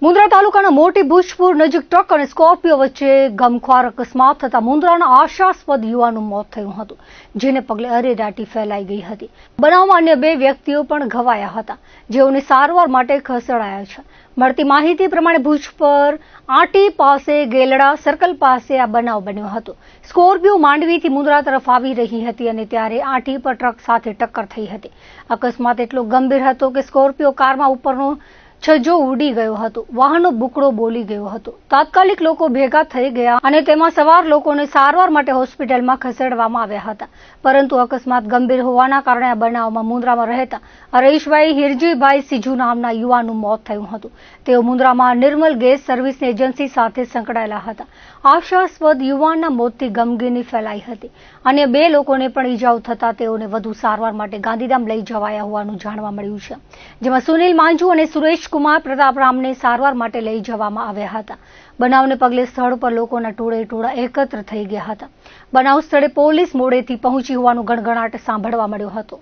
મુન્દ્રા તાલુકાના મોટી ભુજપુર નજીક ટ્રક અને સ્કોર્પિયો વચ્ચે ગમખ્વાર અકસ્માત થતા મુન્દ્રાના આશાસ્પદ યુવાનનું મોત થયું હતું, જેને પગલે અરેરાટી ફેલાઈ ગઈ હતી। બનાવમાં અન્ય 2 વ્યક્તિઓ પણ ઘવાયા હતા, જેઓને સારવાર માટે ખસેડાયા છે। મળતી માહિતી પ્રમાણે ભુજ પર આટી પાસે ગેલડા સર્કલ પાસે આ બનાવ બન્યો હતો। સ્કોર્પિયો માંડવીથી મુન્દ્રા તરફ આવી રહી હતી અને ત્યારે આટી પર ટ્રક સાથે ટક્કર થઈ હતી। અકસ્માત એટલો ગંભીર હતો કે સ્કોર્પિયો કારમાં ઉપરનો છજ્જો ઉડી ગયો હતો, વાહનનો બુકડો બોલી ગયો હતો। તાત્કાલિક લોકો ભેગા થઈ ગયા અને તેમાં સવાર લોકોને સારવાર માટે હોસ્પિટલમાં ખસેડવામાં આવ્યા હતા, પરંતુ અકસ્માત ગંભીર હોવાના કારણે આ બનાવમાં મુન્દ્રામાં રહેતા હરેશભાઈ હિરજીભાઈ સિજુ નામના યુવાનનું મોત થયું હતું। તેઓ મુન્દ્રામાં નિર્મલ ગેસ સર્વિસ એજન્સી સાથે સંકળાયેલા હતા। આશાસ્પદ યુવાનના મોતથી ગમગીની ફેલાઈ હતી। અન્ય 2 લોકોને પણ ઈજાઓ થતા તેઓને વધુ સારવાર માટે ગાંધીધામ લઈ જવાયા હોવાનું જાણવા મળ્યું છે, જેમાં સુનિલ માંજુ અને સુરેશ કુમાર પ્રતાપરામને સારવાર માટે લઈ જવામાં આવ્યા હતા। બનાવને પગલે સ્થળ પર લોકોના ટોળે એકત્ર થઈ ગયા હતા। બનાવ સ્થળે પોલીસ મોડેથી પહોંચી હોવાનો ગણગણાટ સાંભળવા મળ્યો હતો।